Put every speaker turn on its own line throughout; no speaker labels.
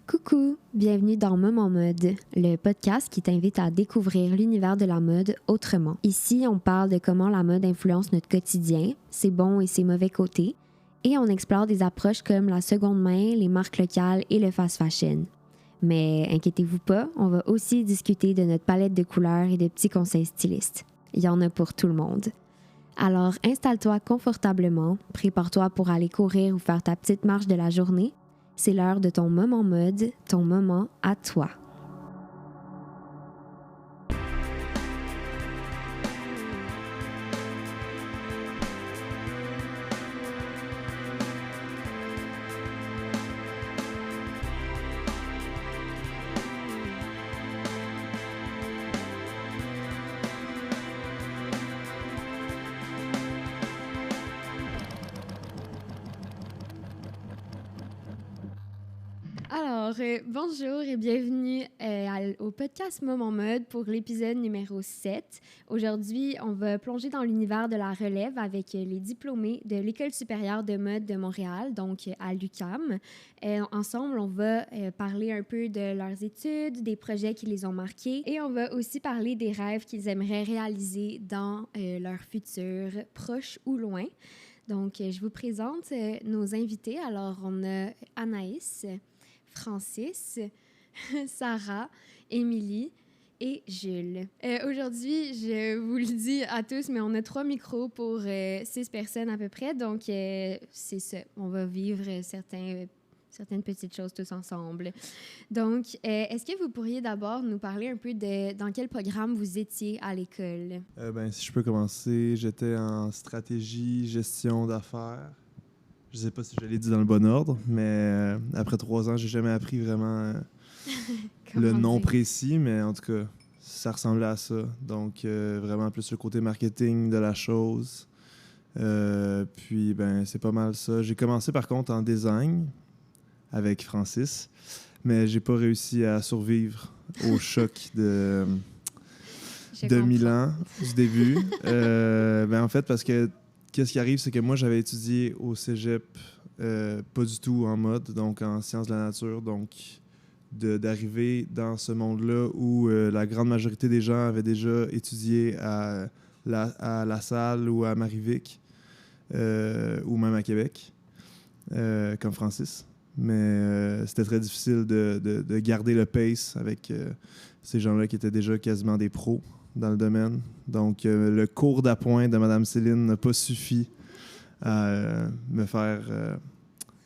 Coucou, bienvenue dans Moment Mode, le podcast qui t'invite à découvrir l'univers de la mode autrement. Ici, on parle de comment la mode influence notre quotidien, ses bons et ses mauvais côtés, et on explore des approches comme la seconde main, les marques locales et le fast fashion. Mais inquiétez-vous pas, on va aussi discuter de notre palette de couleurs et de petits conseils stylistes. Il y en a pour tout le monde. Alors installe-toi confortablement, prépare-toi pour aller courir ou faire ta petite marche de la journée. C'est l'heure de ton moment mode, ton moment à toi. Bonjour et bienvenue au podcast Moment Mode pour l'épisode numéro 7. Aujourd'hui, on va plonger dans l'univers de la relève avec les diplômés de l'École supérieure de mode de Montréal, donc à l'UQAM. Ensemble, on va parler un peu de leurs études, des projets qui les ont marqués et on va aussi parler des rêves qu'ils aimeraient réaliser dans leur futur, proche ou loin. Donc, je vous présente nos invités. Alors, on a Anaïs, Francis, Sarah, Émilie et Jules. Aujourd'hui, je vous le dis à tous, mais on a 3 micros pour 6 personnes à peu près. Donc, c'est ça. On va vivre certaines petites choses tous ensemble. Donc, est-ce que vous pourriez d'abord nous parler un peu de dans quel programme vous étiez à l'école?
Si je peux commencer, j'étais en stratégie, gestion d'affaires. Je sais pas si je l'ai dit dans le bon ordre, mais après 3 ans, j'ai jamais appris vraiment le nom précis, mais en tout cas, ça ressemblait à ça. Donc, vraiment plus le côté marketing de la chose. Puis, c'est pas mal ça. J'ai commencé par contre en design avec Francis, mais j'ai pas réussi à survivre au choc de 1000 ans du début. En fait, parce que qu'est-ce qui arrive, c'est que moi, j'avais étudié au cégep, pas du tout en mode, donc en sciences de la nature. Donc, d'arriver dans ce monde-là où la grande majorité des gens avaient déjà étudié à La Salle ou à Marivic, ou même à Québec, comme Francis. Mais c'était très difficile de garder le pace avec ces gens-là qui étaient déjà quasiment des pros dans le domaine. Donc, le cours d'appoint de Mme Céline n'a pas suffi à me faire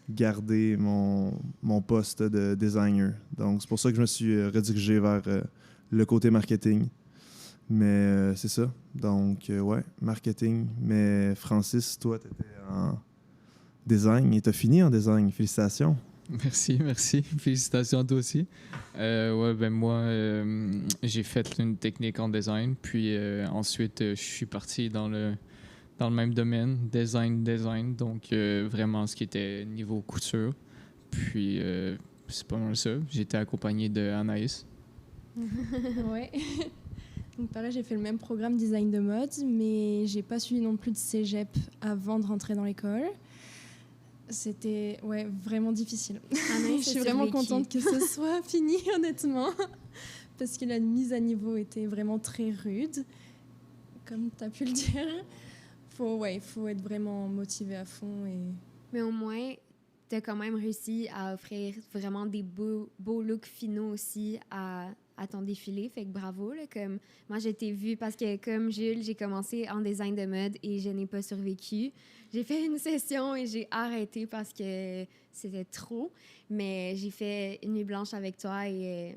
garder mon poste de designer. Donc, c'est pour ça que je me suis redirigé vers le côté marketing. Mais c'est ça. Donc, ouais, marketing. Mais Francis, toi, tu étais en design et tu as fini en design. Félicitations.
Merci. Félicitations à toi aussi. Moi, j'ai fait une technique en design, puis ensuite, je suis parti dans le même domaine, design. Donc, vraiment, ce qui était niveau couture. Puis, c'est pas mal ça. J'étais accompagné de Anaïs.
Ouais. Donc, pareil, j'ai fait le même programme design de mode, mais j'ai pas suivi non plus de cégep avant de rentrer dans l'école. C'était vraiment difficile. Je suis vraiment contente que ce soit fini, honnêtement, parce que la mise à niveau était vraiment très rude, comme tu as pu le dire. Faut être vraiment motivé à fond.
Mais au moins, tu as quand même réussi à offrir vraiment des beaux looks finaux aussi à ton défilé. Fait que bravo. Là, comme moi, j'ai été vue parce que, comme Jules, j'ai commencé en design de mode et je n'ai pas survécu. J'ai fait une session et j'ai arrêté parce que c'était trop. Mais j'ai fait une nuit blanche avec toi et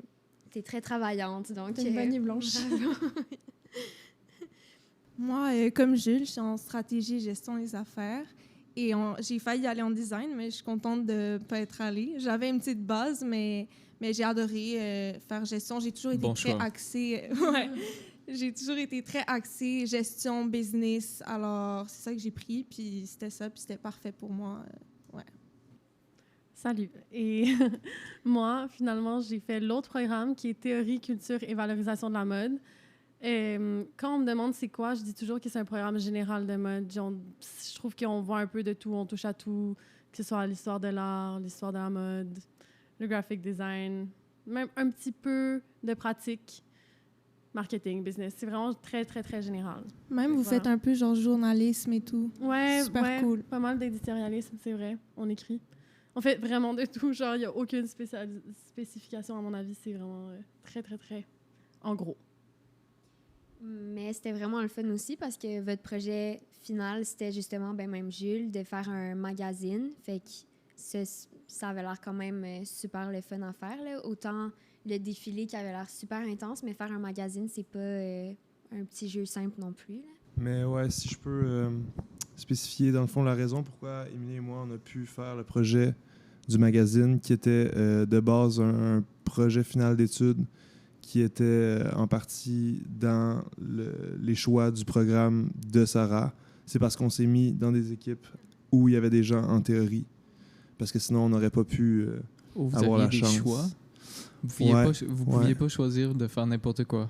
t'es très travaillante. Donc,
t'es une bonne nuit blanche.
Moi, comme Jules, je suis en stratégie gestion des affaires. Et j'ai failli aller en design, mais je suis contente de ne pas être allée. J'avais une petite base, mais j'ai adoré faire gestion. J'ai toujours été très axée. J'ai toujours été très axée gestion, business. Alors, c'est ça que j'ai pris, puis c'était ça, puis c'était parfait pour moi.
Salut. Et moi, finalement, j'ai fait l'autre programme qui est théorie, culture et valorisation de la mode. Et quand on me demande c'est quoi, je dis toujours que c'est un programme général de mode. Je trouve qu'on voit un peu de tout, on touche à tout, que ce soit l'histoire de l'art, l'histoire de la mode, le graphic design, même un petit peu de pratique, marketing, business. C'est vraiment très, très, très général.
Même vous
Voilà.
faites un peu genre journalisme et tout.
Ouais,
Super
ouais,
cool.
pas mal d'éditorialisme, c'est vrai. On écrit. On fait vraiment de tout. Genre, il n'y a aucune spécification, à mon avis. C'est vraiment très, très, très en gros.
Mais c'était vraiment le fun aussi parce que votre projet final, c'était justement, ben même Jules, de faire un magazine. Fait que ça avait l'air quand même super le fun à faire, là. Autant le défilé qui avait l'air super intense, mais faire un magazine, c'est pas un petit jeu simple non plus, là.
Mais ouais, si je peux spécifier dans le fond la raison pourquoi Émilie et moi on a pu faire le projet du magazine qui était de base un projet final d'études qui était en partie dans les choix du programme de Sarah. C'est parce qu'on s'est mis dans des équipes où il y avait des gens en théorie. Parce que sinon, on n'aurait pas pu
Vous
avoir la
aviez des
chance.
choix. Vous pouviez pas choisir de faire n'importe quoi.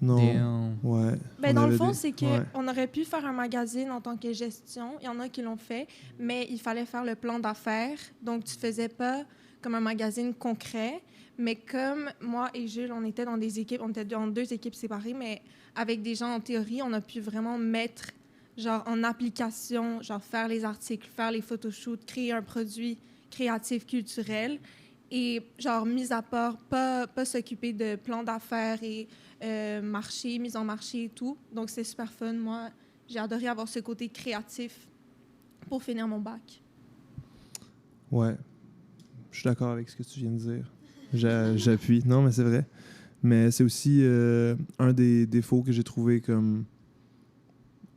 Non. Ouais.
Ben,
On
dans le
avait
fond,
des-
c'est
ouais.
qu'on aurait pu faire un magazine en tant que gestion. Il y en a qui l'ont fait, mais il fallait faire le plan d'affaires. Donc, tu faisais pas comme un magazine concret. Mais comme moi et Jules, on était dans des équipes, on était dans 2 équipes séparées, mais avec des gens en théorie, on a pu vraiment mettre genre en application, genre faire les articles, faire les photoshoots, créer un produit créatif culturel. Et genre, mis à part, pas s'occuper de plan d'affaires et marché, mise en marché et tout. Donc, c'est super fun. Moi, j'ai adoré avoir ce côté créatif pour finir mon bac.
Ouais. Je suis d'accord avec ce que tu viens de dire. J'appuie. Non, mais c'est vrai. Mais c'est aussi un des défauts que j'ai trouvé comme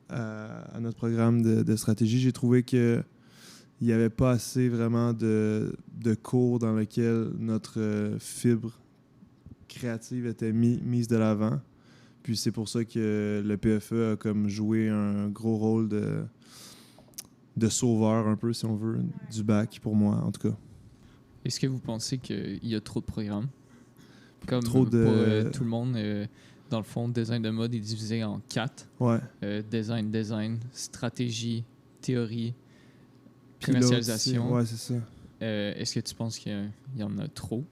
à notre programme de stratégie. J'ai trouvé que il n'y avait pas assez vraiment de cours dans lesquels notre fibre créative était mise de l'avant. Puis c'est pour ça que le PFE a comme joué un gros rôle de sauveur un peu, si on veut, du bac, pour moi, en tout cas.
Est-ce que vous pensez qu'il y a trop de programmes? Comme
Trop de-
pour tout le monde, dans le fond, design de mode est divisé en 4.
Ouais.
Design, stratégie, théorie,
Puis l'autre,
commercialisation.
ouais, c'est ça.
Est-ce que tu penses qu'il y en a trop?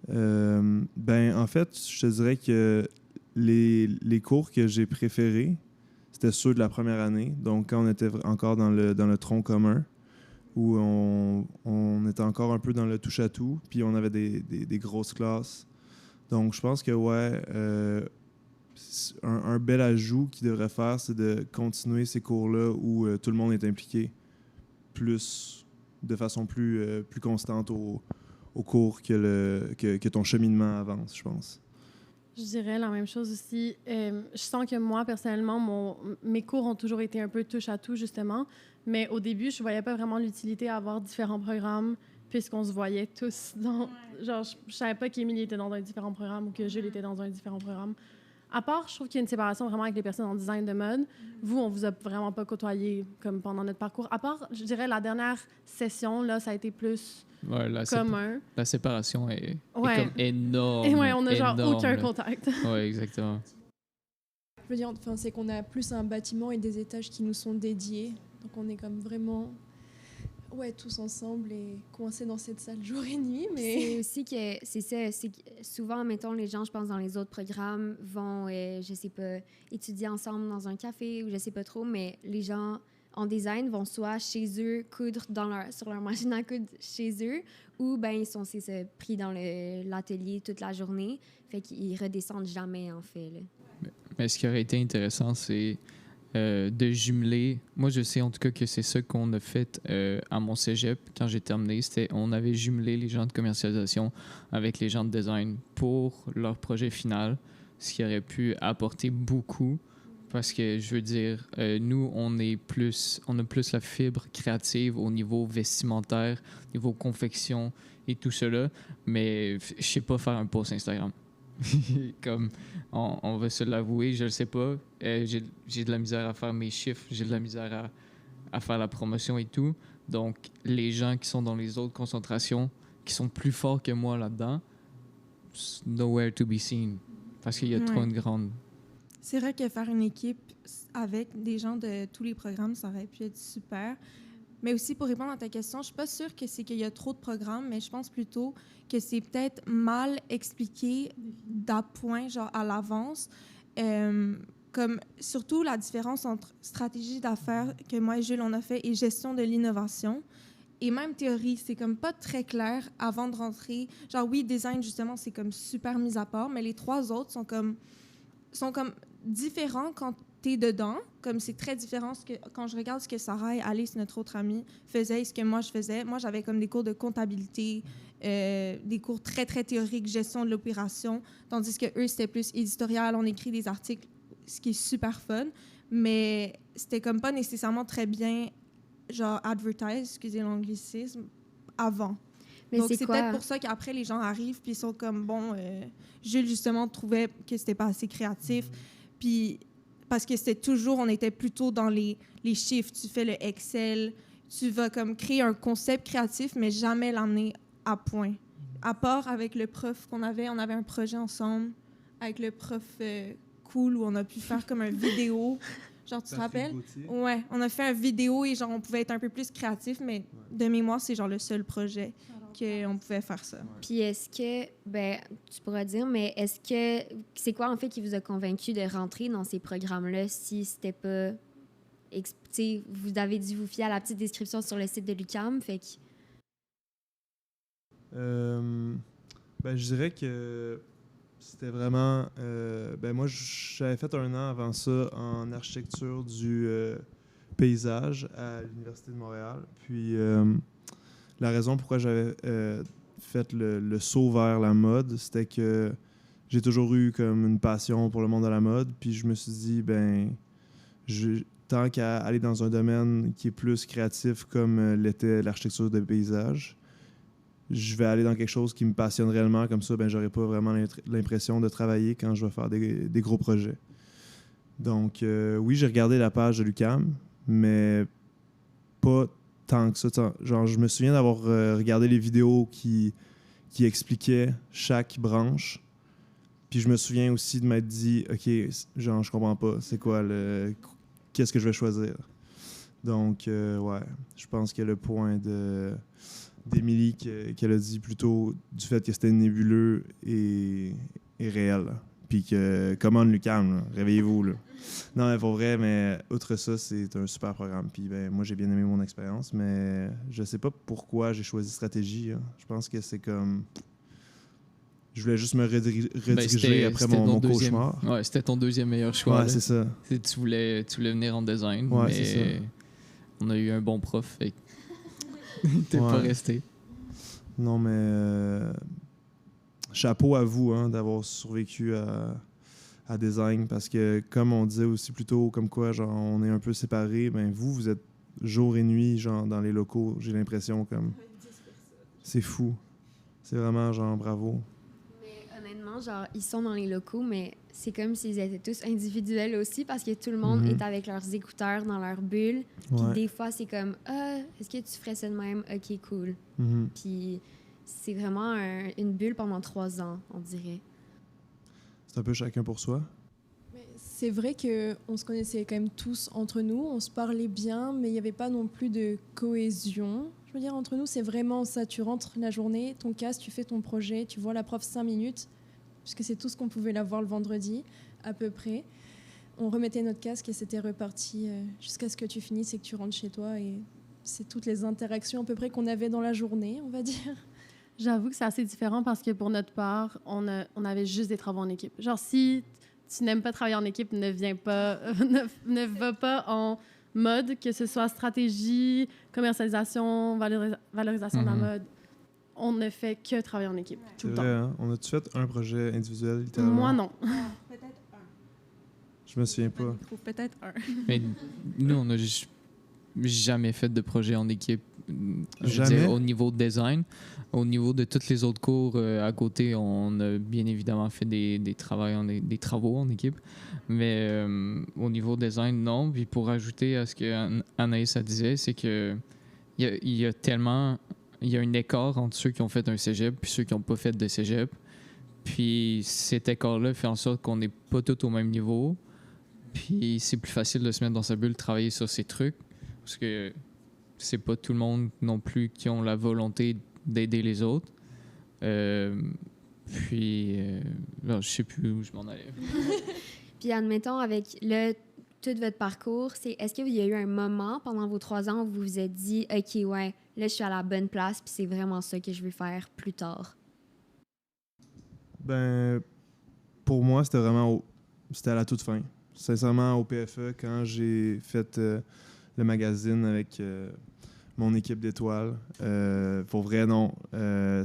Ben, en fait, je te dirais que les cours que j'ai préférés, c'était ceux de la première année. Donc, quand on était encore dans le tronc commun, où on était encore un peu dans le touche-à-tout, puis on avait des grosses classes. Donc, je pense que, ouais, un bel ajout qu'il devrait faire, c'est de continuer ces cours-là où tout le monde est impliqué de façon plus constante au cours que ton cheminement avance, je pense.
Je dirais la même chose aussi. Je sens que moi, personnellement, mes cours ont toujours été un peu touche à tout, justement. Mais au début, je voyais pas vraiment l'utilité à avoir différents programmes, puisqu'on se voyait tous dans... Genre, je savais pas qu'Émilie était dans un différent programme ou que Jules était dans un différent programme. À part, je trouve qu'il y a une séparation vraiment avec les personnes en design de mode. Vous, on vous a vraiment pas côtoyé comme pendant notre parcours. À part, je dirais, la dernière session, là, ça a été plus
Ouais,
commun.
la séparation est
Ouais.
comme énorme.
Et ouais, on a genre
énorme,
aucun
là.
contact.
Ouais, exactement.
Je veux dire, enfin, c'est qu'on a plus un bâtiment et des étages qui nous sont dédiés. Donc on est comme vraiment tous ensemble et coincés dans cette salle jour et nuit. Mais
C'est aussi que, c'est ça, c'est que souvent, mettons, les gens, je pense, dans les autres programmes vont, je sais pas, étudier ensemble dans un café ou je sais pas trop, mais les gens en design vont soit chez eux coudre sur leur machine à coudre chez eux ou ben ils sont pris dans l'atelier toute la journée, fait qu'ils redescendent jamais, en fait, là.
Mais ce qui aurait été intéressant, c'est de jumeler. Moi, je sais en tout cas que c'est ça qu'on a fait à mon cégep quand j'ai terminé. On avait jumelé les gens de commercialisation avec les gens de design pour leur projet final, ce qui aurait pu apporter beaucoup. Parce que, je veux dire, nous, on a plus la fibre créative au niveau vestimentaire, au niveau confection et tout cela. Mais je sais pas faire un post Instagram. Comme on va se l'avouer, je le sais pas. J'ai de la misère à faire mes chiffres, j'ai de la misère à faire la promotion et tout. Donc, les gens qui sont dans les autres concentrations, qui sont plus forts que moi là-dedans, nowhere to be seen. Parce qu'il y a trop
Ouais.
une grande...
C'est vrai que faire une équipe avec des gens de tous les programmes, ça aurait pu être super. Mais aussi, pour répondre à ta question, je suis pas sûre que c'est qu'il y a trop de programmes, mais je pense plutôt que c'est peut-être mal expliqué d'appoint, genre à l'avance. Comme surtout la différence entre stratégie d'affaires que moi et Jules on a fait et gestion de l'innovation. Et même théorie, c'est comme pas très clair avant de rentrer. Genre oui, design justement, c'est comme super mis à part, mais les trois autres sont comme différents quand tu es dedans. Comme c'est très différent quand je regarde ce que Sarah et Alice, notre autre amie, faisaient et ce que moi je faisais. Moi, j'avais comme des cours de comptabilité, des cours très, très théoriques, gestion de l'opération, tandis que eux, c'était plus éditorial, on écrit des articles, ce qui est super fun, mais c'était comme pas nécessairement très bien, genre, advertise, excusez l'anglicisme, avant.
Mais
donc,
c'est
c'est
quoi?
peut-être pour ça qu'après, les gens arrivent puis ils sont comme, bon, Jules, justement, trouvait que c'était pas assez créatif. Puis, parce que c'était toujours, on était plutôt dans les chiffres. Tu fais le Excel, tu vas comme créer un concept créatif, mais jamais l'amener à point. À part avec le prof on avait un projet ensemble avec le prof cool où on a pu faire comme un vidéo. Genre, tu te rappelles? Ouais, on a fait un vidéo et genre, on pouvait être un peu plus créatif, mais de mémoire, c'est genre le seul projet qu'on pouvait faire ça.
Puis est-ce que, ben, tu pourras dire, mais est-ce que, c'est quoi en fait qui vous a convaincu de rentrer dans ces programmes-là si c'était pas, vous avez dû vous fier à la petite description sur le site de l'UQAM, fait que...
Ben, je dirais que c'était vraiment... ben moi, j'avais fait un an avant ça en architecture du paysage à l'Université de Montréal. Puis la raison pourquoi j'avais fait le saut vers la mode, c'était que j'ai toujours eu comme une passion pour le monde de la mode. Puis je me suis dit, ben, tant qu'à aller dans un domaine qui est plus créatif comme l'était l'architecture de paysage, je vais aller dans quelque chose qui me passionne réellement. Comme ça, ben, j'aurai pas vraiment l'impression de travailler quand je vais faire des gros projets. Donc, oui, j'ai regardé la page de l'UQAM, mais pas tant que ça. Genre, je me souviens d'avoir regardé les vidéos qui expliquaient chaque branche. Puis je me souviens aussi de m'être dit, OK, genre, je comprends pas. C'est quoi qu'est-ce que je vais choisir? Donc, ouais, je pense que le point d'Émilie qu'elle a dit plutôt du fait que c'était nébuleux et réel. Puis que commande l'UQAM, réveillez-vous. Là. Non, mais pour vrai, mais outre ça, c'est un super programme. Puis ben, moi, j'ai bien aimé mon expérience, mais je sais pas pourquoi j'ai choisi stratégie. Hein. Je pense que c'est comme... Je voulais juste me rediriger après mon cauchemar.
Ouais, c'était ton deuxième meilleur choix.
Ouais,
là.
c'est ça.
Tu voulais venir en design,
ouais,
mais
c'est ça.
On a eu un bon prof, fait t'es pas resté.
Non, mais chapeau à vous hein, d'avoir survécu à design, parce que comme on disait aussi plus tôt, comme quoi genre, on est un peu séparés, ben vous êtes jour et nuit genre, dans les locaux, j'ai l'impression comme... C'est fou. C'est vraiment genre bravo.
Honnêtement, genre, ils sont dans les locaux, mais c'est comme s'ils étaient tous individuels aussi parce que tout le monde est avec leurs écouteurs dans leur bulle. Puis des fois, c'est comme « Ah, est-ce que tu ferais ça de même? OK, cool. Puis c'est vraiment une bulle pendant 3 ans, on dirait.
C'est un peu chacun pour soi.
C'est vrai qu'on se connaissait quand même tous entre nous, on se parlait bien, mais il n'y avait pas non plus de cohésion. Je veux dire, entre nous, c'est vraiment ça. Tu rentres la journée, ton casque, tu fais ton projet, tu vois la prof 5 minutes, puisque c'est tout ce qu'on pouvait la voir le vendredi, à peu près. On remettait notre casque et c'était reparti jusqu'à ce que tu finisses et que tu rentres chez toi. Et c'est toutes les interactions à peu près qu'on avait dans la journée, on va dire.
J'avoue que c'est assez différent parce que pour notre part, on avait juste des travaux en équipe. Genre, si tu n'aimes pas travailler en équipe, ne viens pas, ne va pas en mode, que ce soit stratégie, commercialisation, valorisation de la mode. On ne fait que travailler en équipe, tout le temps.
Hein? On a-tu fait un projet individuel, littéralement?
Moi, non.
Peut-être un.
Je me souviens pas.
Peut-être un.
Mais nous, on n'a jamais fait de projet en équipe. Je veux
Jamais?
dire, au niveau de design. Au niveau de tous les autres cours à côté, on a bien évidemment fait des travaux en équipe. Mais au niveau design, non. Puis pour ajouter à ce que Anaïs disait, c'est que il y a un écart entre ceux qui ont fait un cégep et ceux qui n'ont pas fait de cégep. Puis cet écart-là fait en sorte qu'on n'est pas tous au même niveau. Puis c'est plus facile de se mettre dans sa bulle, travailler sur ces trucs. Parce que c'est pas tout le monde non plus qui ont la volonté d'aider les autres. Puis, là, je sais plus où je m'en allais.
Puis admettons, avec tout votre parcours, est-ce qu'il y a eu un moment pendant vos 3 ans où vous vous êtes dit « OK, ouais, là, je suis à la bonne place, puis c'est vraiment ça que je veux faire plus tard. »
Ben, pour moi, c'était à la toute fin. Sincèrement, au PFE, quand j'ai fait le magazine avec mon équipe d'étoiles, pour vrai, non,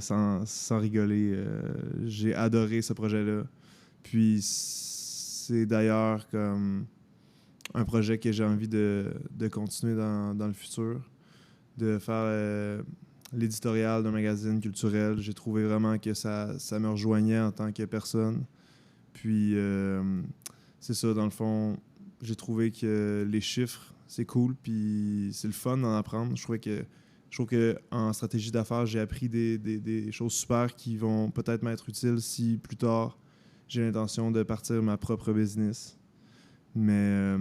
sans rigoler, j'ai adoré ce projet-là. Puis, c'est d'ailleurs comme un projet que j'ai envie de continuer dans le futur, de faire l'éditorial d'un magazine culturel. J'ai trouvé vraiment que ça me rejoignait en tant que personne. Puis, c'est ça, dans le fond, j'ai trouvé que les chiffres, c'est cool, puis c'est le fun d'en apprendre. Je trouve que en stratégie d'affaires, j'ai appris des choses super qui vont peut-être m'être utiles si plus tard, j'ai l'intention de partir ma propre business. Mais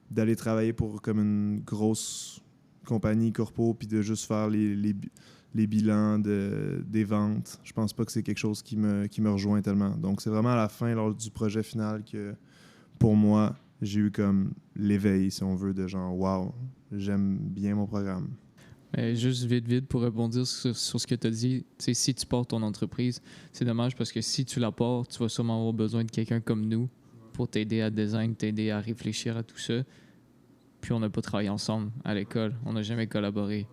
d'aller travailler pour comme une grosse compagnie corpo puis de juste faire les bilans des ventes, je pense pas que c'est quelque chose qui me rejoint tellement. Donc, c'est vraiment à la fin, lors du projet final, que pour moi, j'ai eu comme l'éveil, si on veut, de genre « Wow, j'aime bien mon programme ».
Juste vite, pour répondre sur ce que tu as dit, si tu portes ton entreprise, c'est dommage parce que si tu la portes, tu vas sûrement avoir besoin de quelqu'un comme nous pour t'aider à design, t'aider à réfléchir à tout ça. Puis on n'a pas travaillé ensemble à l'école, on n'a jamais collaboré.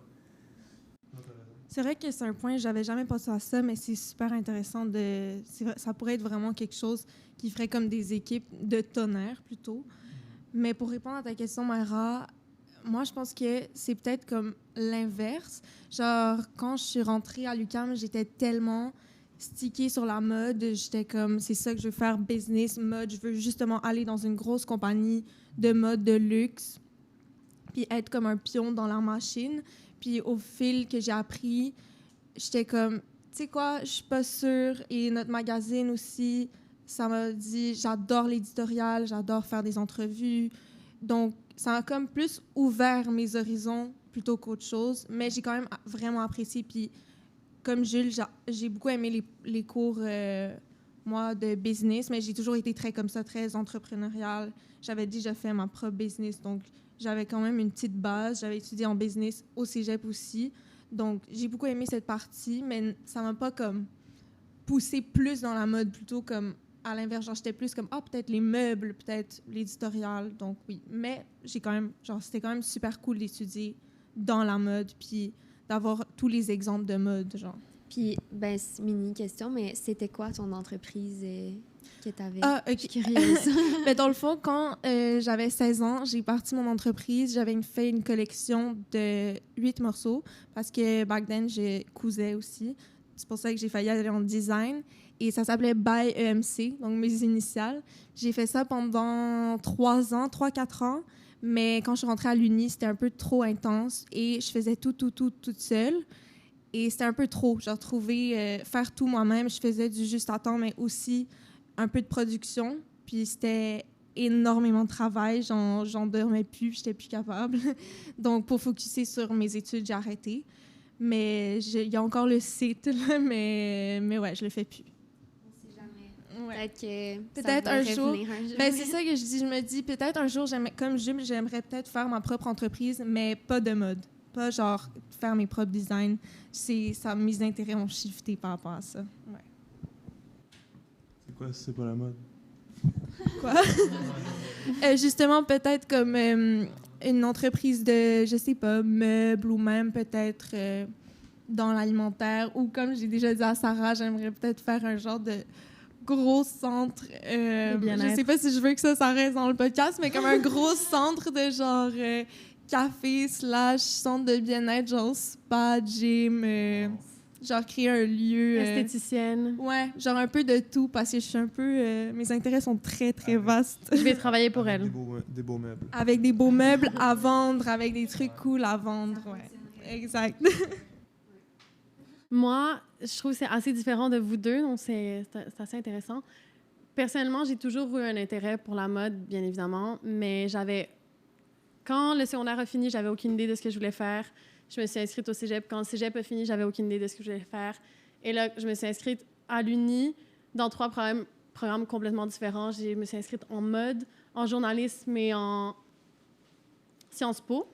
C'est vrai que c'est un point, j'avais jamais pensé à ça, mais c'est super intéressant. Ça pourrait être vraiment quelque chose qui ferait comme des équipes de tonnerre plutôt. Mais pour répondre à ta question, Mara, moi, je pense que c'est peut-être comme l'inverse. Genre, quand je suis rentrée à l'UQAM, j'étais tellement stickée sur la mode. J'étais comme, c'est ça que je veux faire, business, mode. Je veux justement aller dans une grosse compagnie de mode de luxe, puis être comme un pion dans la machine. Puis au fil que j'ai appris, j'étais comme, tu sais quoi, je suis pas sûre. Et notre magazine aussi, ça m'a dit, j'adore l'éditorial, j'adore faire des entrevues. Donc, ça a comme plus ouvert mes horizons plutôt qu'autre chose. Mais j'ai quand même vraiment apprécié. Puis, comme Jules, j'ai beaucoup aimé les cours, moi, de business. Mais j'ai toujours été très comme ça, très entrepreneuriale. J'avais déjà fait ma propre business. Donc, j'avais quand même une petite base. J'avais étudié en business au cégep aussi. Donc, j'ai beaucoup aimé cette partie. Mais ça m'a pas comme poussé plus dans la mode, plutôt comme à l'inverse, genre, j'étais plus comme, peut-être les meubles, peut-être l'éditorial, donc oui. Mais c'était quand même super cool d'étudier dans la mode, puis d'avoir tous les exemples de mode, genre.
Puis, ben, mini question, mais c'était quoi ton entreprise que tu avais?
Ah, OK.
Je suis curieuse.
Mais dans le fond, quand j'avais 16 ans, j'ai parti mon entreprise. J'avais fait une collection de 8 morceaux, parce que back then, je cousais aussi. C'est pour ça que j'ai failli aller en design. Et ça s'appelait By EMC, donc mes initiales. J'ai fait ça pendant 3-4 ans. Mais quand je suis rentrée à l'Uni, c'était un peu trop intense. Et je faisais tout toute seule. Et c'était un peu trop. J'ai retrouvé faire tout moi-même. Je faisais du juste à temps, mais aussi un peu de production. Puis c'était énormément de travail. J'en dormais plus, j'étais plus capable. Donc, pour focusser sur mes études, j'ai arrêté. Mais il y a encore le site, là, mais ouais, je le fais plus.
Ouais.
Peut-être un jour. Ben, c'est ça que je dis. Je me dis, peut-être un jour, comme Jules, j'aimerais peut-être faire ma propre entreprise, mais pas de mode. Pas genre faire mes propres designs. Mes intérêts ont shifté par rapport à ça. Ouais.
C'est quoi, c'est pas la mode?
Quoi? Justement, peut-être comme une entreprise de, je sais pas, meubles ou même peut-être dans l'alimentaire. Ou comme j'ai déjà dit à Sarah, j'aimerais peut-être faire un genre de gros centre. Je sais pas si je veux que ça reste dans le podcast, mais comme un gros centre de genre café / centre de bien-être, genre spa, gym, genre créer un lieu.
Esthéticienne.
Ouais, genre un peu de tout parce que je suis un peu. Mes intérêts sont très, très vastes.
Je vais travailler pour elle.
Des beaux meubles.
Avec des beaux meubles à vendre, avec des trucs cool à vendre, ouais. Exact.
Moi, je trouve que c'est assez différent de vous deux, donc c'est assez intéressant. Personnellement, j'ai toujours eu un intérêt pour la mode, bien évidemment, mais j'avais quand le secondaire a fini, j'avais aucune idée de ce que je voulais faire. Je me suis inscrite au cégep. Quand le cégep a fini, j'avais aucune idée de ce que je voulais faire. Et là, je me suis inscrite à l'Uni dans 3 programmes complètement différents. Je me suis inscrite en mode, en journalisme et en Sciences Po.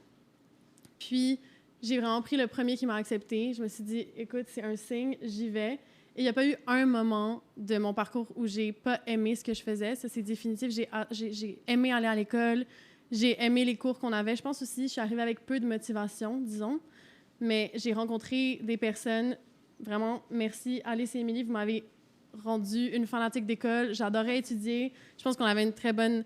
Puis, j'ai vraiment pris le premier qui m'a accepté. Je me suis dit, écoute, c'est un signe, j'y vais. Et il n'y a pas eu un moment de mon parcours où j'ai pas aimé ce que je faisais. Ça, c'est définitif. J'ai aimé aller à l'école. J'ai aimé les cours qu'on avait. Je pense aussi, je suis arrivée avec peu de motivation, disons. Mais j'ai rencontré des personnes, vraiment, merci Alice et Émilie, vous m'avez rendue une fanatique d'école. J'adorais étudier. Je pense qu'on avait une très bonne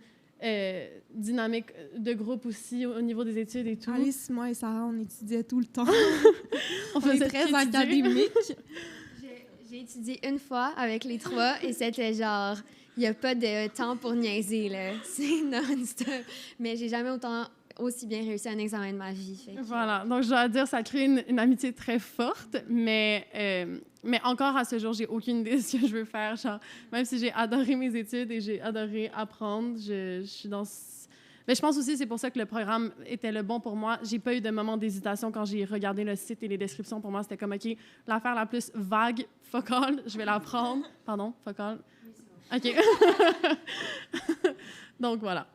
dynamique de groupe aussi au niveau des études et tout.
Alice, moi et Sarah, on étudiait tout le temps.
on
est
faisait
très
étudier.
académique.
J'ai étudié une fois avec les 3 et c'était genre, il n'y a pas de temps pour niaiser, là. C'est non-stop. Mais j'ai jamais aussi bien réussi un examen de ma vie. Fait que...
Voilà. Donc, je dois dire, ça crée une amitié très forte, mais encore à ce jour, j'ai aucune idée de ce que je veux faire. Genre, même si j'ai adoré mes études et j'ai adoré apprendre, je suis dans... Mais je pense aussi que c'est pour ça que le programme était le bon pour moi. J'ai pas eu de moment d'hésitation quand j'ai regardé le site et les descriptions. Pour moi, c'était comme, OK, l'affaire la plus vague, focal, je vais la prendre. Pardon, focal. OK. Donc, voilà.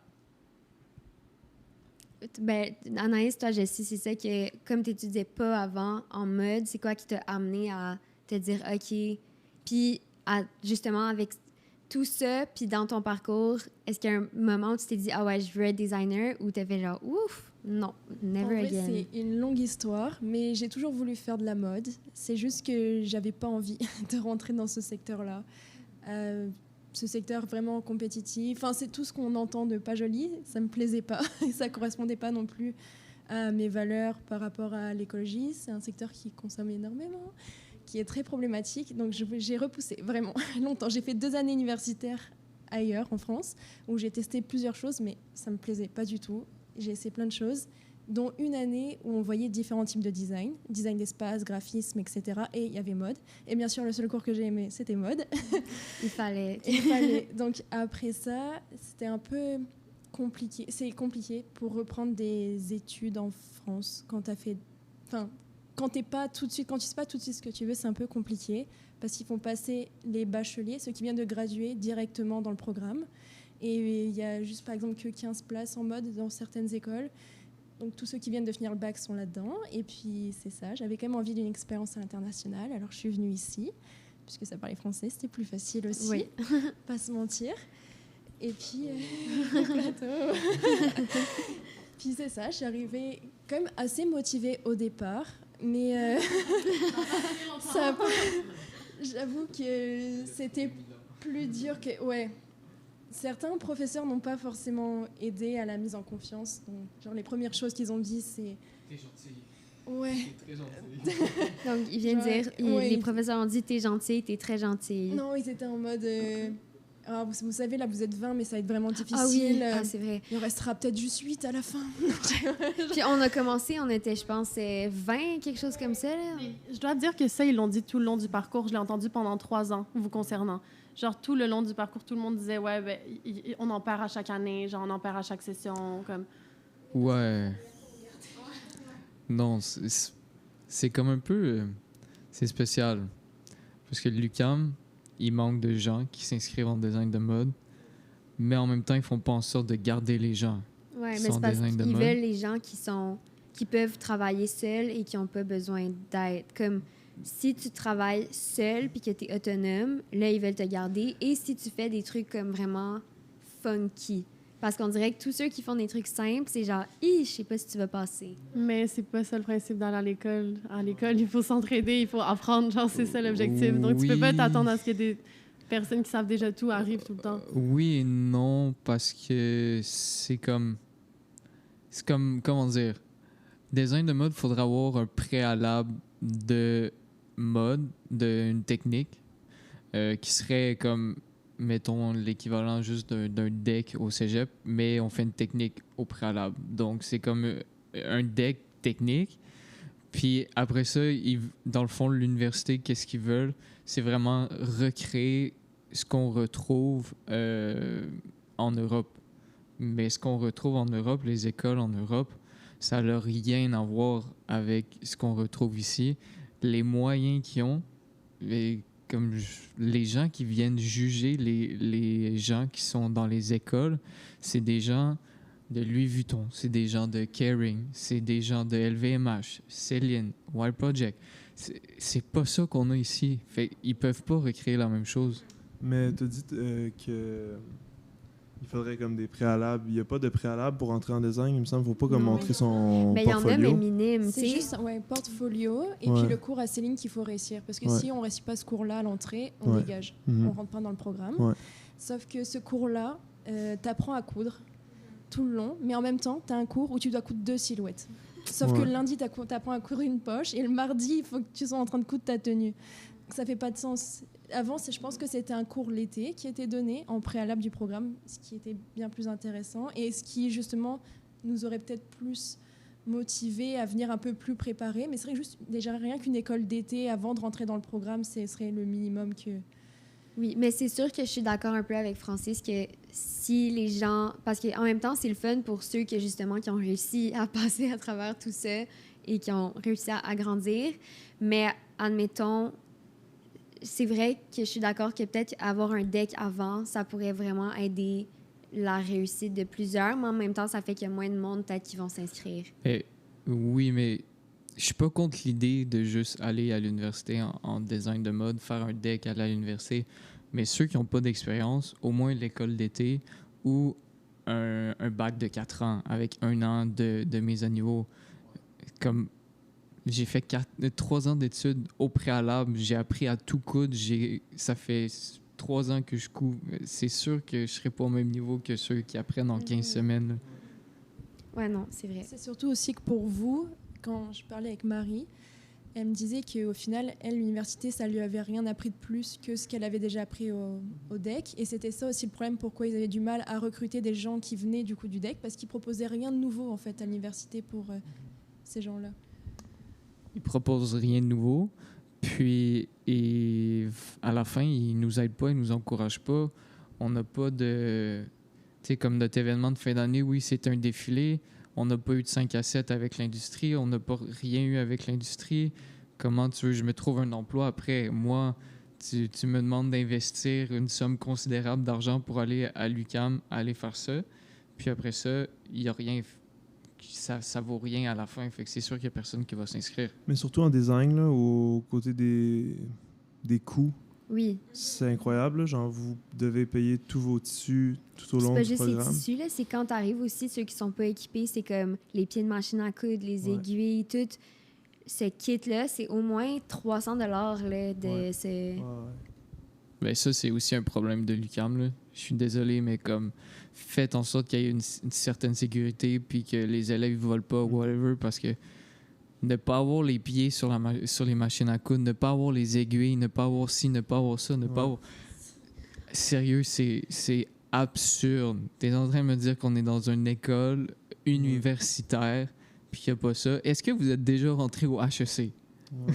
Ben, Anaïs, toi, Jessie, c'est ça que, comme tu n'étudiais pas avant en mode, c'est quoi qui t'a amené à te dire, OK, puis justement, avec tout ça, puis dans ton parcours, est-ce qu'il y a un moment où tu t'es dit, ah ouais, je veux être designer, ou t'as fait genre, ouf, non, never
En
again?
vrai, c'est une longue histoire, mais j'ai toujours voulu faire de la mode. C'est juste que j'avais pas envie de rentrer dans ce secteur-là. Ce secteur vraiment compétitif. Enfin, c'est tout ce qu'on entend de pas joli. Ça me plaisait pas. Et ça correspondait pas non plus à mes valeurs par rapport à l'écologie. C'est un secteur qui consomme énormément, qui est très problématique. Donc, j'ai repoussé vraiment longtemps. J'ai fait 2 années universitaires ailleurs, en France, où j'ai testé plusieurs choses, mais ça me plaisait pas du tout. J'ai essayé plein de choses, dont une année où on voyait différents types de design d'espace, graphisme, etc. Et il y avait mode. Et bien sûr, le seul cours que j'ai aimé, c'était mode.
Il fallait.
Donc après ça, c'était un peu compliqué. C'est compliqué pour reprendre des études en France quand t'as fait... Enfin, quand tu sais pas tout de suite ce que tu veux, c'est un peu compliqué parce qu'ils font passer les bacheliers, ceux qui viennent de graduer, directement dans le programme. Et il y a juste, par exemple, que 15 places en mode dans certaines écoles. Donc, tous ceux qui viennent de finir le bac sont là-dedans. Et puis, c'est ça. J'avais quand même envie d'une expérience à l'international. Alors, je suis venue ici, puisque ça parlait français. C'était plus facile aussi.
Oui.
Pas se mentir. Et puis, puis c'est ça. Je suis arrivée quand même assez motivée au départ. Mais ça, j'avoue que c'était plus dur que... Ouais. Certains professeurs n'ont pas forcément aidé à la mise en confiance. Donc, genre, les premières choses qu'ils ont dit, c'est... T'es gentil. Ouais.
T'es très gentil.
Donc, il vient de dire, les professeurs ont dit, t'es gentil, t'es très gentil.
Non, ils étaient en mode... Ah, vous savez, là, vous êtes 20, mais ça va être vraiment difficile.
Ah oui, c'est vrai.
Il en restera peut-être juste 8 à la fin.
Puis on a commencé, on était, je pense, 20, quelque chose comme ça. Là.
Je dois te dire que ça, ils l'ont dit tout le long du parcours. Je l'ai entendu pendant 3 ans, vous concernant. Genre, tout le long du parcours, tout le monde disait, ouais, ben, on en perd à chaque année, genre, on en perd à chaque session, comme...
Ouais. Non, c'est comme un peu... c'est spécial. Parce que l'UQAM, il manque de gens qui s'inscrivent en design de mode, mais en même temps, ils font pas en sorte de garder les gens.
Ouais,
qui
mais
sont
c'est
en
parce
design de
qu'ils
mode.
veulent les gens qui peuvent travailler seuls et qui n'ont pas besoin d'aide. Comme si tu travailles seul puis que tu es autonome, là, ils veulent te garder. Et si tu fais des trucs comme vraiment funky. Parce qu'on dirait que tous ceux qui font des trucs simples, c'est genre, je sais pas si tu vas passer.
Mais c'est pas ça le principe d'aller à l'école. À l'école, il faut s'entraider, il faut apprendre, genre, c'est ça l'objectif. Donc, tu peux pas t'attendre à ce que des personnes qui savent déjà tout arrivent tout le temps.
Oui et non, parce que c'est comme, comment dire, design de mode, il faudra avoir un préalable de mode, d'une technique, qui serait comme, mettons, l'équivalent juste d'un deck au cégep, mais on fait une technique au préalable. Donc, c'est comme un deck technique. Puis après ça, dans le fond, l'université, qu'est-ce qu'ils veulent? C'est vraiment recréer ce qu'on retrouve en Europe. Mais ce qu'on retrouve en Europe, les écoles en Europe, ça n'a rien à voir avec ce qu'on retrouve ici. Les moyens qu'ils ont, comme les gens qui viennent juger les gens qui sont dans les écoles, c'est des gens de Louis Vuitton, c'est des gens de Kering, c'est des gens de LVMH, Céline, Wild Project. C'est pas ça qu'on a ici. Fait ils peuvent pas recréer la même chose.
Mais tu as dit que il faudrait comme des préalables. Il n'y a pas de préalable pour entrer en design, il me semble. Il ne faut pas comme
Non.
montrer son
Mais il y en a,
portfolio.
mais minime, tu
C'est
sais.
juste portfolio et
Ouais.
puis le cours à Céline qu'il faut réussir. Parce que
Ouais.
si on ne réussit pas ce cours-là à l'entrée, on
Ouais.
dégage.
Mhm.
On ne rentre pas dans le programme.
Ouais.
Sauf que ce cours-là, tu apprends à coudre tout le long, mais en même temps, tu as un cours où tu dois coudre 2 silhouettes. Sauf que
Ouais.
le lundi, tu apprends à coudre une poche et le mardi, il faut que tu sois en train de coudre ta tenue. Ça fait pas de sens. Avant, je pense que c'était un cours l'été qui était donné en préalable du programme, ce qui était bien plus intéressant et ce qui, justement, nous aurait peut-être plus motivés à venir un peu plus préparés. Mais c'est vrai que juste, déjà, rien qu'une école d'été avant de rentrer dans le programme, ce serait le minimum que...
Oui, mais c'est sûr que je suis d'accord un peu avec Francis que si les gens... Parce qu'en même temps, c'est le fun pour ceux qui, justement, qui ont réussi à passer à travers tout ça et qui ont réussi à grandir. Mais admettons, c'est vrai que je suis d'accord que peut-être avoir un deck avant, ça pourrait vraiment aider la réussite de plusieurs, mais en même temps, ça fait qu'il y a moins de monde peut-être qui vont s'inscrire.
Oui, mais je suis pas contre l'idée de juste aller à l'université en design de mode, faire un deck, aller à l'université. Mais ceux qui n'ont pas d'expérience, au moins l'école d'été ou un bac de 4 ans avec 1 an de mise à niveau. Comme j'ai fait 3 ans d'études au préalable, j'ai appris à tout coudre. Ça fait 3 ans que je couds. C'est sûr que je serai pas au même niveau que ceux qui apprennent en 15 semaines. Là.
Ouais, non, c'est vrai.
C'est surtout aussi que pour vous, quand je parlais avec Marie, elle me disait qu'au final, elle, l'université, ça lui avait rien appris de plus que ce qu'elle avait déjà appris au DEC. Et c'était ça aussi le problème, pourquoi ils avaient du mal à recruter des gens qui venaient du coup du DEC, parce qu'ils proposaient rien de nouveau en fait à l'université pour ces gens-là.
Ils proposent rien de nouveau. Puis, à la fin, ils nous aident pas, ils nous encouragent pas. On n'a pas de... Tu sais, comme notre événement de fin d'année, oui, c'est un défilé. On n'a pas eu de 5 à 7 avec l'industrie. On n'a pas rien eu avec l'industrie. Comment tu veux que je me trouve un emploi après? Moi, tu me demandes d'investir une somme considérable d'argent pour aller à l'UQAM, aller faire ça. Puis après ça, il n'y a rien... Ça vaut rien à la fin. Fait que c'est sûr qu'il n'y a personne qui va s'inscrire.
Mais surtout en design, là, au côté des coûts,
Oui.
c'est incroyable. Là. Genre, vous devez payer tous vos tissus tout au
C'est
long
pas
du
juste les
programme.
tissus, là, c'est quand t'arrives aussi, ceux qui sont pas équipés, c'est comme les pieds de machine à coudre, les
Ouais.
aiguilles, tout. Ce kit-là, c'est au moins 300 $, là, de
Ouais.
ce...
Ouais.
Ben ça, c'est aussi un problème de l'UQAM. Là. Je suis désolé, mais comme faites en sorte qu'il y ait une certaine sécurité puis que les élèves ne volent pas ou whatever, parce que ne pas avoir les pieds sur les machines à coudre, ne pas avoir les aiguilles, ne pas avoir ci, ne pas avoir ça, ne pas avoir... Sérieux, c'est absurde. T'es en train de me dire qu'on est dans une école universitaire puis qu'il n'y a pas ça. Est-ce que vous êtes déjà rentré au HEC?
Ouais.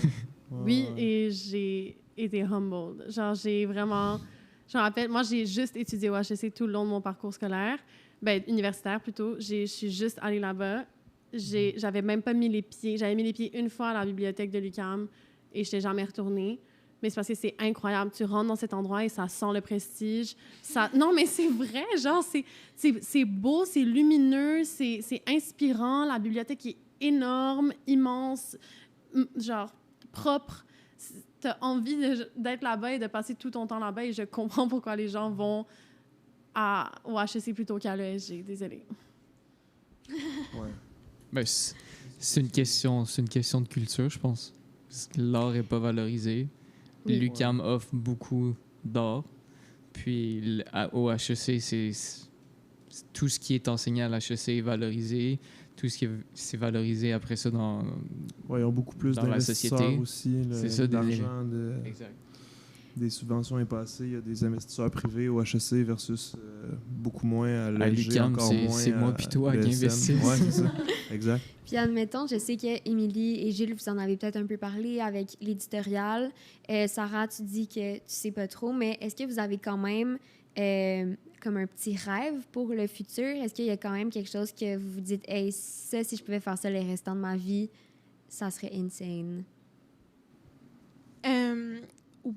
Oui, et j'ai été humbled. Genre, j'ai vraiment... Je me rappelle, moi, j'ai juste étudié au HEC tout le long de mon parcours scolaire. Ben, universitaire, plutôt. Je suis juste allée là-bas. J'avais même pas mis les pieds. J'avais mis les pieds une fois à la bibliothèque de l'UQAM et je n'étais jamais retournée. Mais c'est parce que c'est incroyable. Tu rentres dans cet endroit et ça sent le prestige. Non, mais c'est vrai. Genre, c'est beau, c'est lumineux, c'est inspirant. La bibliothèque est énorme, immense, genre propre. Tu as envie d'être là-bas et de passer tout ton temps là-bas. Et je comprends pourquoi les gens vont au HEC plutôt qu'à l'ESG. Désolée.
Ouais.
Ben, c'est une question de culture, je pense. Parce que l'art n'est pas valorisé.
Oui.
L'UQAM offre beaucoup d'art. Puis au HEC, c'est tout ce qui est enseigné à l'HEC est valorisé. Tout ce qui est valorisé après ça dans...
Ouais, ils ont beaucoup plus
Dans la
d'investisseurs
société.
aussi.
C'est ça,
l'argent
Exact.
des subventions est passé. Il y a des investisseurs privés au HEC versus beaucoup moins à l'ESG,
l'UQAM,
encore moins
c'est moi
à
puis toi qui
l'ESN.
investissent.
Ouais, c'est ça. Exact.
Puis admettons, je sais qu'Émilie et Gilles, vous en avez peut-être un peu parlé avec l'éditorial. Sarah, tu dis que tu sais pas trop, mais est-ce que vous avez quand même comme un petit rêve pour le futur? Est-ce qu'il y a quand même quelque chose que vous vous dites, hey, ça, si je pouvais faire ça les restants de ma vie, ça serait insane?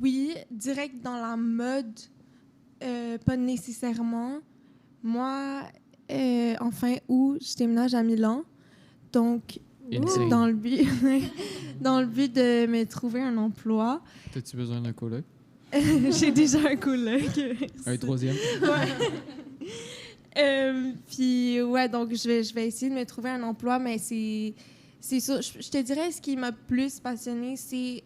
Oui, direct dans la mode, pas nécessairement. Moi, en fin août, je déménage à Milan. Donc,
Insane.
dans le but, dans le but de me trouver un emploi.
T'as-tu besoin d'un coloc?
J'ai déjà un coloc.
Un troisième?
Puis, ouais, donc je vais essayer de me trouver un emploi, mais c'est ça. Je te dirais, ce qui m'a plus passionnée, c'est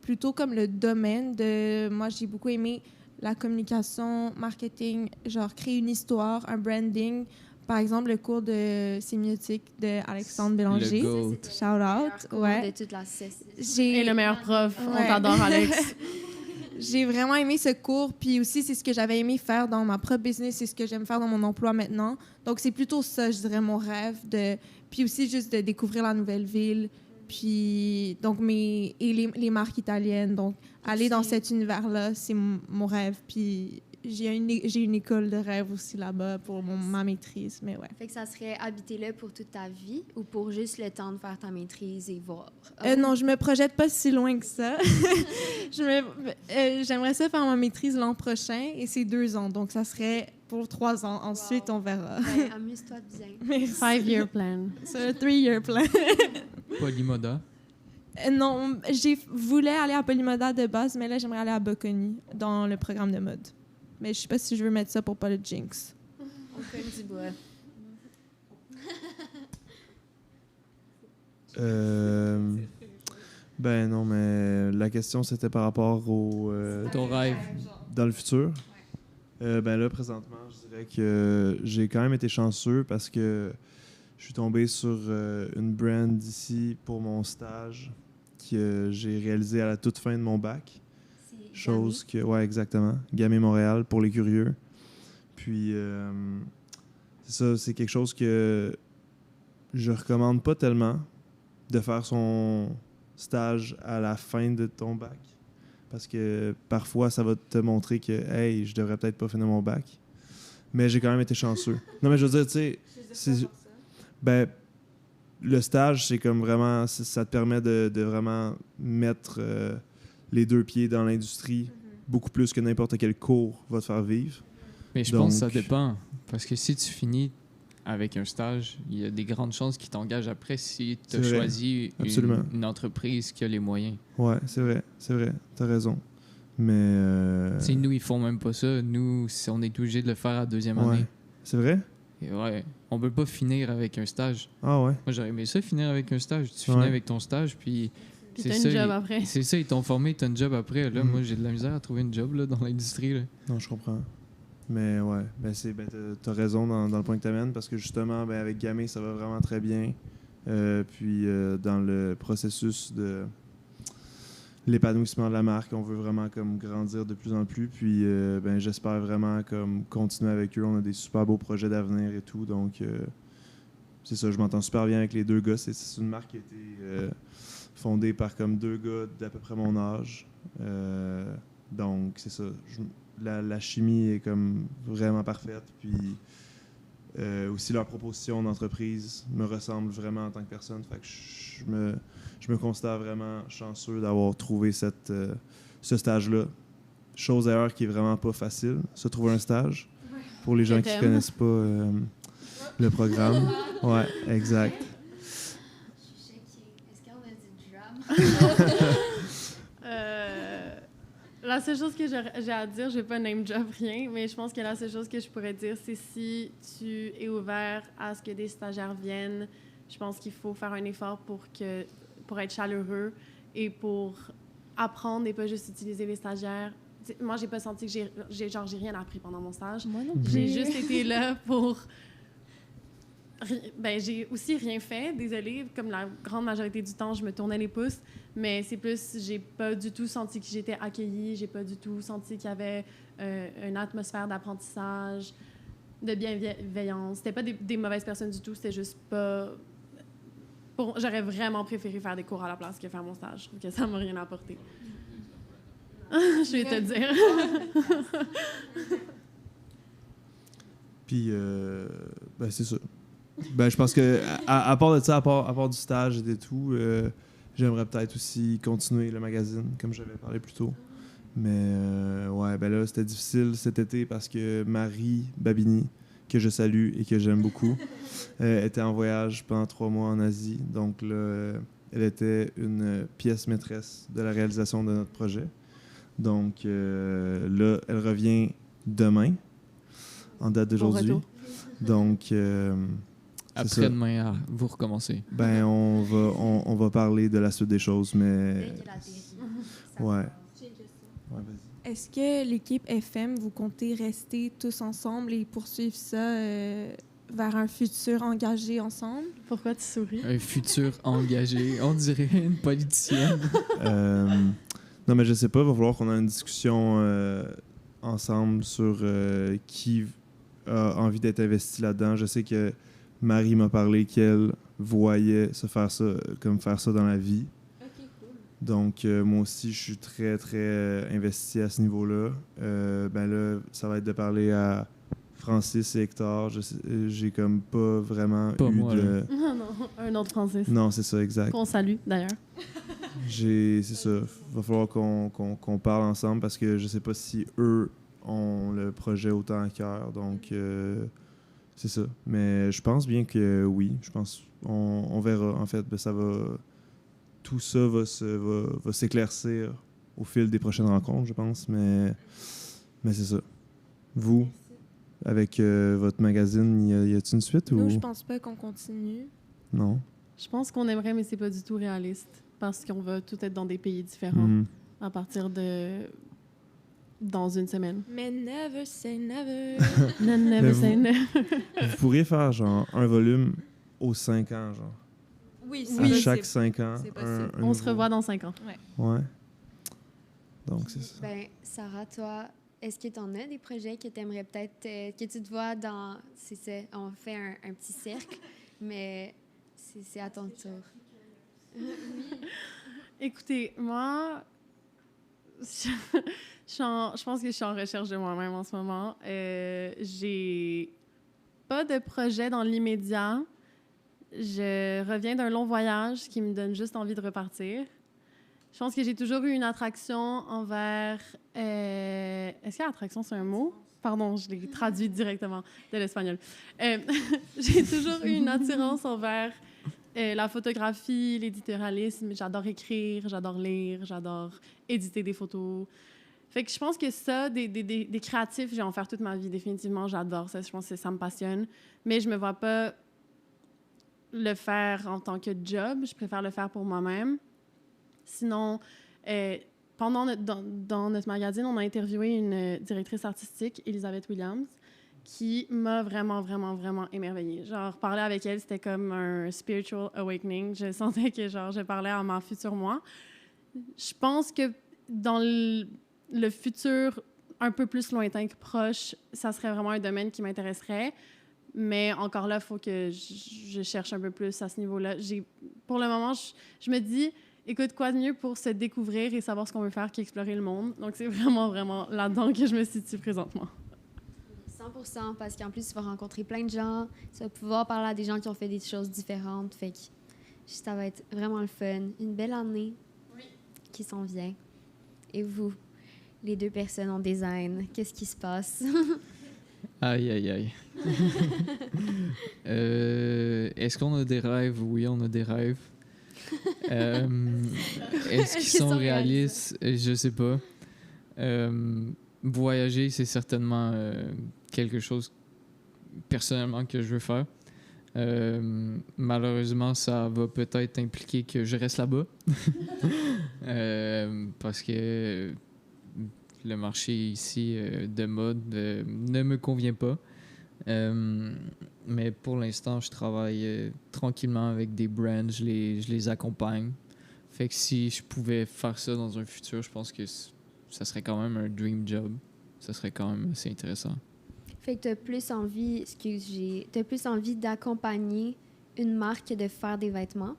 plutôt comme le domaine de... Moi, j'ai beaucoup aimé la communication, marketing, genre créer une histoire, un branding. Par exemple, le cours de sémiotique de Alexandre Bélanger.
Le GOAT.
Shout out, ouais.
De toute la session.
Et le meilleur prof. On
Ouais.
t'adore, Alex.
J'ai vraiment aimé ce cours, puis aussi, c'est ce que j'avais aimé faire dans ma propre business, c'est ce que j'aime faire dans mon emploi maintenant. Donc, c'est plutôt ça, je dirais, mon rêve. Puis aussi, juste de découvrir la nouvelle ville, puis donc les marques italiennes. Donc, aller dans cet univers-là, c'est mon rêve. Puis j'ai une école de rêve aussi là-bas pour ma maîtrise, mais ouais.
Fait que ça serait habiter là pour toute ta vie ou pour juste le temps de faire ta maîtrise et voir?
Non, je me projette pas si loin que ça. J'aimerais ça faire ma maîtrise l'an prochain et c'est 2 ans, donc ça serait pour 3 ans. Ensuite, on verra.
Ben, amuse-toi bien.
Merci.
5-year plan.
C'est un 3-year plan.
Polymoda.
Non, voulais aller à Polymoda de base, mais là, j'aimerais aller à Bocconi dans le programme de mode. Mais je sais pas si je veux mettre ça pour pas le jinx.
On fait du bois.
Ben non, mais la question, c'était par rapport au...
Ton rêve.
dans le futur. Ben là, présentement, je dirais que j'ai quand même été chanceux parce que je suis tombé sur une brand ici pour mon stage que j'ai réalisé à la toute fin de mon bac. Chose que... Ouais, exactement. Gamay Montréal, pour les curieux. Puis, c'est ça, c'est quelque chose que je recommande pas tellement de faire son stage à la fin de ton bac. Parce que parfois, ça va te montrer que, hey, je devrais peut-être pas finir mon bac. Mais j'ai quand même été chanceux. Non, mais je veux dire, tu sais, ben, le stage, c'est comme vraiment, ça te permet de vraiment mettre les 2 pieds dans l'industrie, beaucoup plus que n'importe quel cours va te faire vivre.
Mais je pense que ça dépend. Parce que si tu finis avec un stage, il y a des grandes chances qu'ils t'engagent après si tu as choisi une entreprise qui a les moyens.
Ouais, c'est vrai, t'as raison. Mais...
Tu sais, nous, ils font même pas ça. Nous, on est obligé de le faire à 2e année.
C'est vrai?
Et ouais, on peut pas finir avec un stage.
Ah ouais?
Moi, j'aurais aimé ça, finir avec un stage. Tu finis avec ton stage, puis
t'as une job après.
C'est ça, ils t'ont formé, t'as une job après. Là, moi, j'ai de la misère à trouver une job là, dans l'industrie. Là.
Non, je comprends. Mais ouais, t'as raison dans le point que t'amènes parce que justement, avec Gamay, ça va vraiment très bien. Puis dans le processus de l'épanouissement de la marque, on veut vraiment comme grandir de plus en plus. Puis j'espère vraiment comme continuer avec eux. On a des super beaux projets d'avenir et tout. Donc c'est ça, je m'entends super bien avec les 2 gars. C'est une marque qui a été fondée par comme 2 gars d'à peu près mon âge. Donc c'est ça. La chimie est comme vraiment parfaite. Puis aussi leur proposition d'entreprise me ressemble vraiment en tant que personne. Fait que je me considère vraiment chanceux d'avoir trouvé ce stage-là. Chose d'ailleurs qui est vraiment pas facile, se trouver un stage. Pour les gens qui ne connaissent pas le programme. Ouais, exact.
Je suis choquée. Est-ce qu'on a du drame?
La seule chose que j'ai à dire, je vais pas name drop rien, mais je pense que la seule chose que je pourrais dire, c'est si tu es ouvert à ce que des stagiaires viennent, je pense qu'il faut faire un effort pour être chaleureux et pour apprendre et pas juste utiliser les stagiaires. Moi, j'ai pas senti que j'ai rien appris pendant mon stage.
Moi non plus.
J'ai juste été là pour... j'ai aussi rien fait, désolée. Comme la grande majorité du temps, je me tournais les pouces. Mais c'est plus, j'ai pas du tout senti que j'étais accueillie. J'ai pas du tout senti qu'il y avait une atmosphère d'apprentissage, de bienveillance. C'était pas des mauvaises personnes du tout. C'était juste pas... J'aurais vraiment préféré faire des cours à la place que faire mon stage. Je trouve que ça m'a rien apporté. Je vais te dire.
Puis, ben, c'est ça. Ben, je pense que, à part de ça, à part du stage et tout, j'aimerais peut-être aussi continuer le magazine, comme j'avais parlé plus tôt. Mais, ouais, ben là, c'était difficile cet été parce que Marie Babini, que je salue et que j'aime beaucoup, était en voyage pendant 3 mois en Asie. Donc, là, elle était une pièce maîtresse de la réalisation de notre projet. Donc, là, elle revient demain, en date d'aujourd'hui. Donc,
après-demain, vous recommencez.
Ben, on va parler de la suite des choses, mais... Ouais. Ouais, vas-y.
Est-ce que l'équipe FM, vous comptez rester tous ensemble et poursuivre ça vers un futur engagé ensemble?
Pourquoi tu souris?
Un futur engagé. On dirait une politicienne.
Non, mais je sais pas. Il va falloir qu'on ait une discussion ensemble sur qui a envie d'être investi là-dedans. Je sais que Marie m'a parlé qu'elle voyait se faire ça, comme faire ça dans la vie. Donc, moi aussi, je suis très, très investi à ce niveau-là. Ben là, ça va être de parler à Francis et Hector. J'ai comme pas vraiment
Pas
eu
moi,
de...
Non, non, un autre Francis.
Non, c'est ça, exact.
Qu'on salue, d'ailleurs.
C'est ça. Va falloir qu'on parle ensemble parce que je sais pas si eux ont le projet autant à cœur. Donc, c'est ça. Mais je pense bien que oui. Je pense on verra. En fait, ben, ça va... Tout ça va s'éclaircir au fil des prochaines rencontres, je pense. Mais c'est ça. Vous, avec votre magazine, y a-t-il une suite?
Nous,
ou...
je pense pas qu'on continue.
Non?
Je pense qu'on aimerait, mais c'est pas du tout réaliste. Parce qu'on va tout être dans des pays différents
Mhm.
à partir de... dans une semaine.
Mais never say never.
Never say never.
Vous pourriez faire genre un volume aux 5 ans, genre.
Oui,
À
c'est
chaque
possible.
5 ans.
C'est possible.
On se revoit dans 5 ans.
Ouais. Donc, c'est ça.
Ben, Sarah, toi, est-ce que tu en as des projets que tu aimerais peut-être, que tu te vois dans... C'est ça, on fait un petit cercle, mais c'est à ton tour.
Écoutez, moi, je pense que je suis en recherche de moi-même en ce moment. J'ai pas de projet dans l'immédiat. Je reviens d'un long voyage qui me donne juste envie de repartir. Je pense que j'ai toujours eu une attraction envers... Est-ce que attraction, c'est un mot? Pardon, je l'ai traduit directement de l'espagnol. J'ai toujours eu une attirance envers la photographie, l'éditorialisme. J'adore écrire, j'adore lire, j'adore éditer des photos. Fait que je pense que ça, des créatifs, je vais en faire toute ma vie, définitivement. J'adore ça. Je pense que ça me passionne. Mais je me vois pas le faire en tant que job. Je préfère le faire pour moi-même. Sinon, dans notre magazine, on a interviewé une directrice artistique, Elizabeth Williams, qui m'a vraiment, vraiment, vraiment émerveillée. Genre, parler avec elle, c'était comme un spiritual awakening. Je sentais que, genre, je parlais à ma future moi. Je pense que dans le futur un peu plus lointain que proche, ça serait vraiment un domaine qui m'intéresserait. Mais encore là, il faut que je cherche un peu plus à ce niveau-là. Pour le moment, je me dis, écoute, quoi de mieux pour se découvrir et savoir ce qu'on veut faire qu'explorer le monde. Donc, c'est vraiment, vraiment là-dedans que je me situe présentement.
100%, parce qu'en plus, tu vas rencontrer plein de gens, tu vas pouvoir parler à des gens qui ont fait des choses différentes. Fait que ça va être vraiment le fun. Une belle année qui s'en vient. Et vous, les deux personnes en design, qu'est-ce qui se passe?
Aïe, aïe, aïe. Est-ce qu'on a des rêves? Oui, on a des rêves. Est-ce qu'ils sont réalistes? Je sais pas. Voyager, c'est certainement quelque chose personnellement que je veux faire. Malheureusement, ça va peut-être impliquer que je reste là-bas. Parce que le marché ici de mode ne me convient pas. Mais pour l'instant, je travaille tranquillement avec des brands, je les accompagne. Fait que si je pouvais faire ça dans un futur, je pense que ça serait quand même un dream job. Ça serait quand même assez intéressant.
Fait que t'as plus envie d'accompagner une marque que de faire des vêtements?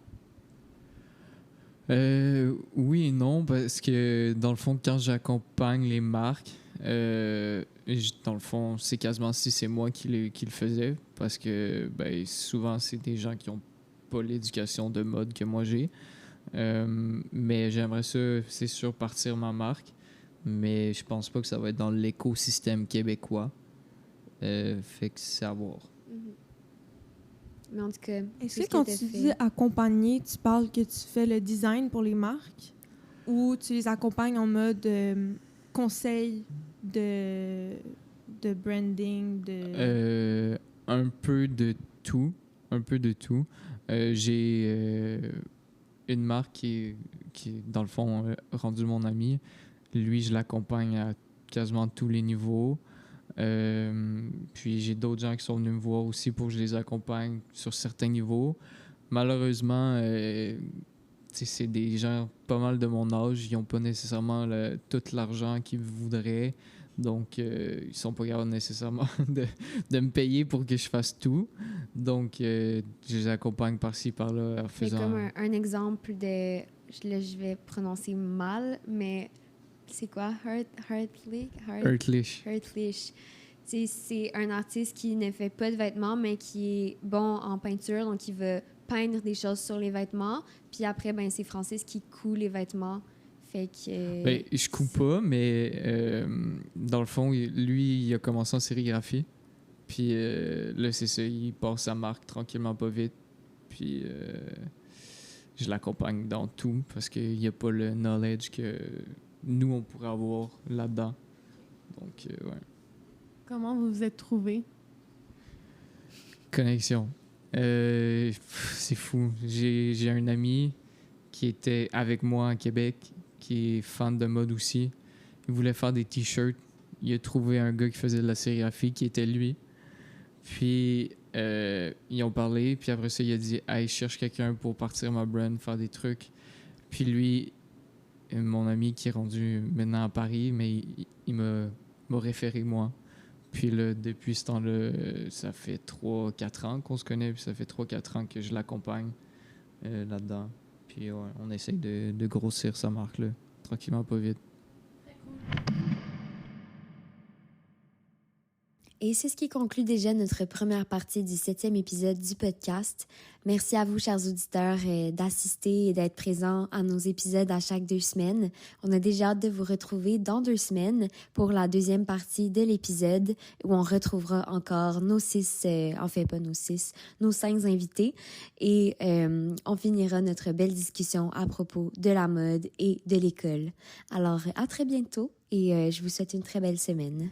Oui et non, parce que dans le fond, quand j'accompagne les marques, dans le fond, c'est quasiment si c'est moi qui le faisais, parce que souvent, c'est des gens qui n'ont pas l'éducation de mode que moi j'ai. Mais j'aimerais ça, c'est sûr, partir ma marque, mais je pense pas que ça va être dans l'écosystème québécois. Fait que c'est à voir.
Mais en tout cas,
Est-ce que quand tu dis accompagner, tu parles que tu fais le design pour les marques ou tu les accompagnes en mode conseil de branding,
Un peu de tout. J'ai une marque qui est, dans le fond, rendu mon ami. Lui, je l'accompagne à quasiment tous les niveaux. Puis j'ai d'autres gens qui sont venus me voir aussi pour que je les accompagne sur certains niveaux. Malheureusement, c'est des gens pas mal de mon âge. Ils n'ont pas nécessairement tout l'argent qu'ils voudraient. Donc, ils sont pas capables nécessairement de me payer pour que je fasse tout. Donc, je les accompagne par-ci, par-là en faisant...
C'est comme un exemple de... je vais prononcer mal, mais c'est quoi? Hurtlish. C'est un artiste qui ne fait pas de vêtements, mais qui est bon en peinture. Donc, il va peindre des choses sur les vêtements. Puis après, c'est Francis qui coud les vêtements. Fait que...
je couds pas, mais dans le fond, lui, il a commencé en sérigraphie. Puis là, c'est ça, il passe sa marque tranquillement, pas vite. Puis je l'accompagne dans tout parce qu'il n'y a pas le knowledge que nous, on pourrait avoir là-dedans. Donc, ouais.
Comment vous vous êtes trouvés?
Connexion. C'est fou. J'ai un ami qui était avec moi à Québec, qui est fan de mode aussi. Il voulait faire des t-shirts. Il a trouvé un gars qui faisait de la sérigraphie, qui était lui. Puis, ils ont parlé. Puis après ça, il a dit « Hey, je cherche quelqu'un pour partir ma brand, faire des trucs. » Puis lui, mon ami qui est rendu maintenant à Paris, mais il m'a référé moi. Puis là, depuis ce temps-là, ça fait 3-4 ans qu'on se connaît. Puis ça fait 3-4 ans que je l'accompagne là-dedans. Puis ouais, on essaye de grossir sa marque-là, tranquillement, pas vite.
Et c'est ce qui conclut déjà notre première partie du 7e épisode du podcast. Merci à vous, chers auditeurs, d'assister et d'être présents à nos épisodes à chaque 2 semaines. On a déjà hâte de vous retrouver dans 2 semaines pour la deuxième partie de l'épisode où on retrouvera encore nos 5 invités et on finira notre belle discussion à propos de la mode et de l'école. Alors, à très bientôt et je vous souhaite une très belle semaine.